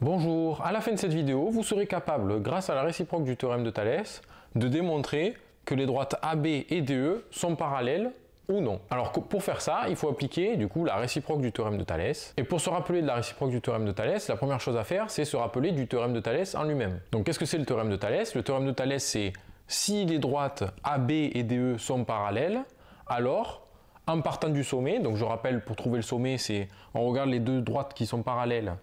Bonjour, à la fin de cette vidéo, vous serez capable, grâce à la réciproque du théorème de Thalès, de démontrer que les droites AB et DE sont parallèles ou non. Alors pour faire ça, il faut appliquer du coup la réciproque du théorème de Thalès. Et pour se rappeler de la réciproque du théorème de Thalès, la première chose à faire, c'est se rappeler du théorème de Thalès en lui-même. Donc qu'est-ce que c'est le théorème de Thalès? Le théorème de Thalès, c'est si les droites AB et DE sont parallèles, alors en partant du sommet, donc je rappelle pour trouver le sommet, c'est on regarde les deux droites qui sont parallèles,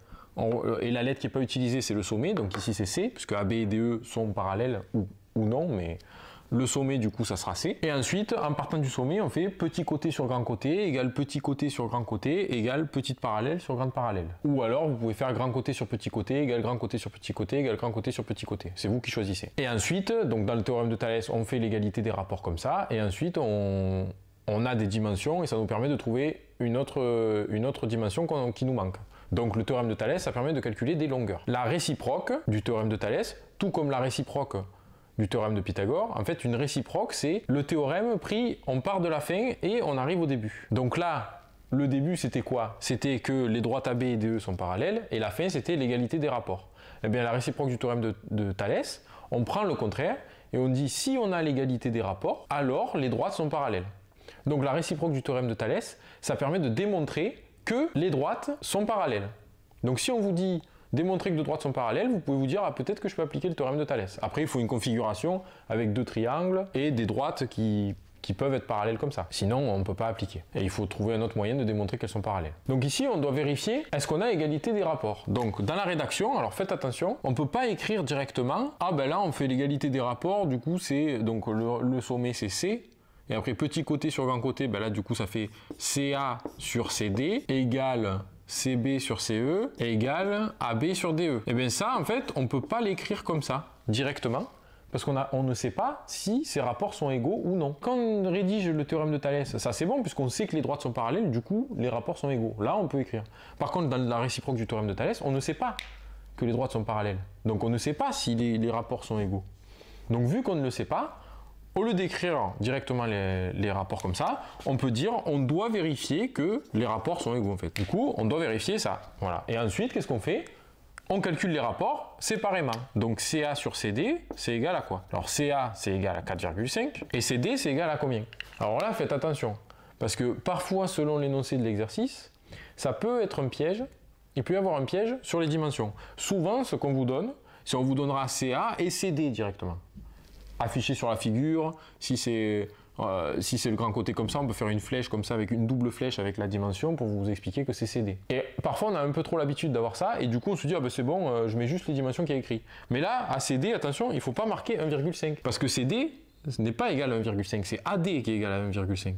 et la lettre qui n'est pas utilisée, c'est le sommet, donc ici c'est C, puisque AB et DE sont parallèles ou non, mais le sommet du coup ça sera C. Et ensuite, en partant du sommet, on fait petit côté sur grand côté égale petit côté sur grand côté égale petite parallèle sur grande parallèle. Ou alors vous pouvez faire grand côté sur petit côté égale grand côté sur petit côté égale grand côté sur petit côté. C'est vous qui choisissez. Et ensuite, donc dans le théorème de Thalès, on fait l'égalité des rapports comme ça, et ensuite on a des dimensions et ça nous permet de trouver une autre dimension qui nous manque. Donc le théorème de Thalès, ça permet de calculer des longueurs. La réciproque du théorème de Thalès, tout comme la réciproque du théorème de Pythagore, en fait une réciproque c'est le théorème pris, on part de la fin et on arrive au début. Donc là, le début c'était quoi? C'était que les droites AB et DE sont parallèles et la fin c'était l'égalité des rapports. Et bien la réciproque du théorème de Thalès, on prend le contraire et on dit si on a l'égalité des rapports, alors les droites sont parallèles. Donc la réciproque du théorème de Thalès, ça permet de démontrer que les droites sont parallèles. Donc si on vous dit démontrer que deux droites sont parallèles, vous pouvez vous dire ah, peut-être que je peux appliquer le théorème de Thalès. Après il faut une configuration avec deux triangles et des droites qui peuvent être parallèles comme ça. Sinon on ne peut pas appliquer. Et il faut trouver un autre moyen de démontrer qu'elles sont parallèles. Donc ici on doit vérifier est-ce qu'on a égalité des rapports. Donc dans la rédaction, alors faites attention, on ne peut pas écrire directement ah ben là on fait l'égalité des rapports, du coup c'est donc le sommet c'est C. Et après, petit côté sur grand côté, ben là, du coup, ça fait CA sur CD égale CB sur CE égale AB sur DE. Et bien ça, en fait, on ne peut pas l'écrire comme ça, directement, parce qu'on ne sait pas si ces rapports sont égaux ou non. Quand on rédige le théorème de Thalès, ça c'est bon, puisqu'on sait que les droites sont parallèles, du coup, les rapports sont égaux. Là, on peut écrire. Par contre, dans la réciproque du théorème de Thalès, on ne sait pas que les droites sont parallèles. Donc, on ne sait pas si les rapports sont égaux. Donc, vu qu'on ne le sait pas, au lieu d'écrire directement les rapports comme ça, on peut dire on doit vérifier que les rapports sont égaux en fait. Du coup, on doit vérifier ça. Voilà. Et ensuite, qu'est-ce qu'on fait? On calcule les rapports séparément. Donc CA sur CD, c'est égal à quoi? Alors CA, c'est égal à 4,5 et CD, c'est égal à combien? Alors là, faites attention. Parce que parfois, selon l'énoncé de l'exercice, ça peut être un piège. Il peut y avoir un piège sur les dimensions. Souvent, ce qu'on vous donne, c'est on vous donnera CA et CD directement. Affiché sur la figure, si c'est le grand côté comme ça, on peut faire une flèche comme ça avec une double flèche avec la dimension pour vous expliquer que c'est CD. Et parfois on a un peu trop l'habitude d'avoir ça et du coup on se dit ah ben c'est bon, je mets juste les dimensions qui est écrit. Mais là à CD, attention, il ne faut pas marquer 1,5 parce que CD ce n'est pas égal à 1,5, c'est AD qui est égal à 1,5.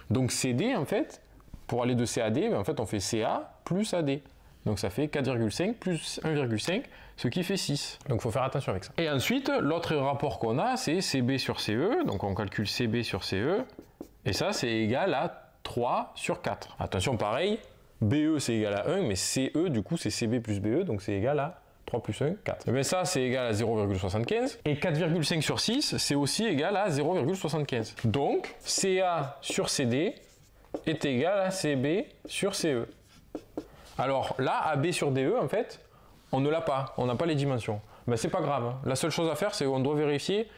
Donc CD en fait, pour aller de C à D, ben, en fait on fait CA plus AD. Donc ça fait 4,5 plus 1,5, ce qui fait 6. Donc il faut faire attention avec ça. Et ensuite, l'autre rapport qu'on a, c'est CB sur CE. Donc on calcule CB sur CE. Et ça, c'est égal à 3 sur 4. Attention, pareil, BE c'est égal à 1, mais CE, du coup, c'est CB plus BE, donc c'est égal à 3 plus 1, 4. Et bien ça, c'est égal à 0,75. Et 4,5 sur 6, c'est aussi égal à 0,75. Donc, CA sur CD est égal à CB sur CE. Alors là, AB sur DE, en fait, on ne l'a pas, on n'a pas les dimensions. Mais c'est pas grave, hein. La seule chose à faire, c'est qu'on doit vérifier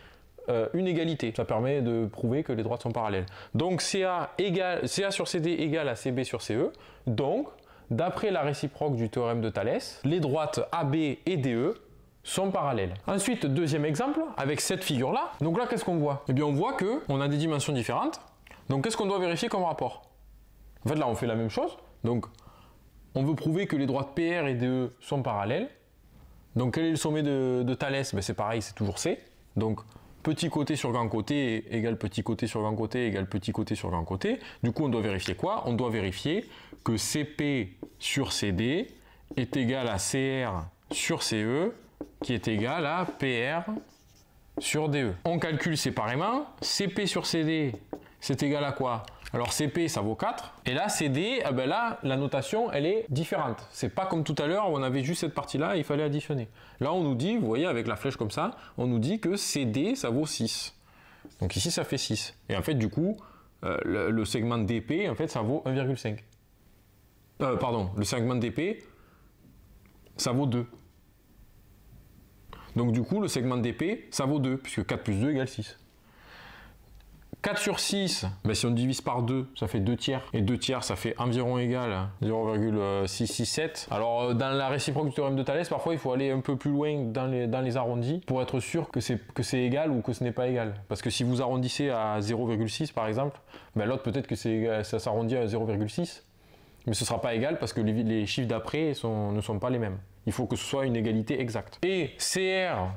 une égalité. Ça permet de prouver que les droites sont parallèles. Donc CA sur CD égale à CB sur CE. Donc, d'après la réciproque du théorème de Thalès, les droites AB et DE sont parallèles. Ensuite, deuxième exemple, avec cette figure-là. Donc là, qu'est-ce qu'on voit? Eh bien, on voit qu'on a des dimensions différentes. Donc, qu'est-ce qu'on doit vérifier comme rapport? En fait, là, on fait la même chose. Donc, on veut prouver que les droites PR et DE sont parallèles. Donc quel est le sommet de Thalès? Ben, c'est pareil, c'est toujours C. Donc petit côté sur grand côté égale petit côté sur grand côté égale petit côté sur grand côté. Du coup, on doit vérifier quoi? On doit vérifier que CP sur CD est égal à CR sur CE qui est égal à PR sur DE. On calcule séparément. CP sur CD, c'est égal à quoi? Alors CP ça vaut 4 et là CD, eh ben là la notation elle est différente. C'est pas comme tout à l'heure où on avait juste cette partie là et il fallait additionner. Là on nous dit, vous voyez avec la flèche comme ça, on nous dit que CD ça vaut 6. Donc ici ça fait 6. Et en fait du coup le segment DP en fait ça vaut 1,5. Pardon, le segment DP ça vaut 2. Donc du coup, le segment d'épée, ça vaut 2, puisque 4 plus 2 égale 6. 4 sur 6, ben si on divise par 2, ça fait 2 tiers. Et 2 tiers, ça fait environ égal 0,667. Alors, dans la réciproque du théorème de Thalès, parfois, il faut aller un peu plus loin dans les arrondis pour être sûr que c'est égal ou que ce n'est pas égal. Parce que si vous arrondissez à 0,6, par exemple, ben l'autre, peut-être que ça s'arrondit à 0,6. Mais ce ne sera pas égal parce que les chiffres d'après ne sont pas les mêmes. Il faut que ce soit une égalité exacte. Et CR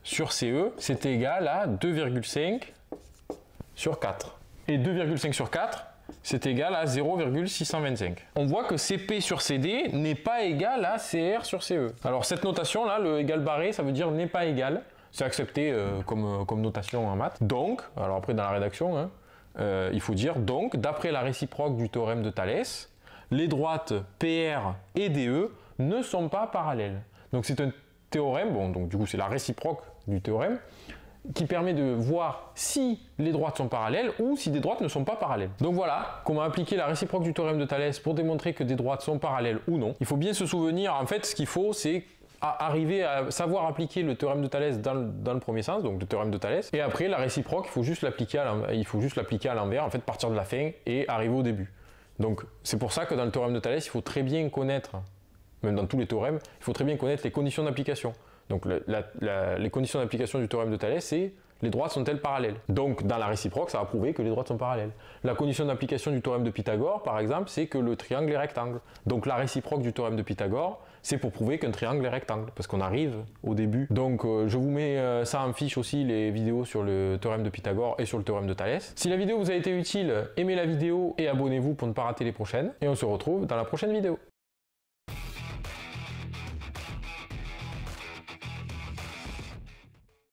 sur CE, c'est égal à 2,5 sur 4. Et 2,5 sur 4, c'est égal à 0,625. On voit que CP sur CD n'est pas égal à CR sur CE. Alors cette notation-là, le égal barré, ça veut dire n'est pas égal. C'est accepté comme notation en maths. Donc, alors après dans la rédaction, hein, il faut dire donc, d'après la réciproque du théorème de Thalès, les droites PR et DE ne sont pas parallèles. Donc c'est un théorème, bon, donc du coup c'est la réciproque du théorème, qui permet de voir si les droites sont parallèles ou si des droites ne sont pas parallèles. Donc voilà comment appliquer la réciproque du théorème de Thalès pour démontrer que des droites sont parallèles ou non. Il faut bien se souvenir, en fait, ce qu'il faut, c'est arriver à savoir appliquer le théorème de Thalès dans le premier sens, donc le théorème de Thalès, et après la réciproque, il faut juste l'appliquer à l'envers, en fait partir de la fin et arriver au début. Donc c'est pour ça que dans le théorème de Thalès, il faut très bien connaître, même dans tous les théorèmes, il faut très bien connaître les conditions d'application. Donc les conditions d'application du théorème de Thalès, c'est les droites sont-elles parallèles. Donc dans la réciproque, ça va prouver que les droites sont parallèles. La condition d'application du théorème de Pythagore, par exemple, c'est que le triangle est rectangle. Donc la réciproque du théorème de Pythagore, c'est pour prouver qu'un triangle est rectangle, parce qu'on arrive au début. Donc je vous mets ça en fiche aussi, les vidéos sur le théorème de Pythagore et sur le théorème de Thalès. Si la vidéo vous a été utile, aimez la vidéo et abonnez-vous pour ne pas rater les prochaines. Et on se retrouve dans la prochaine vidéo.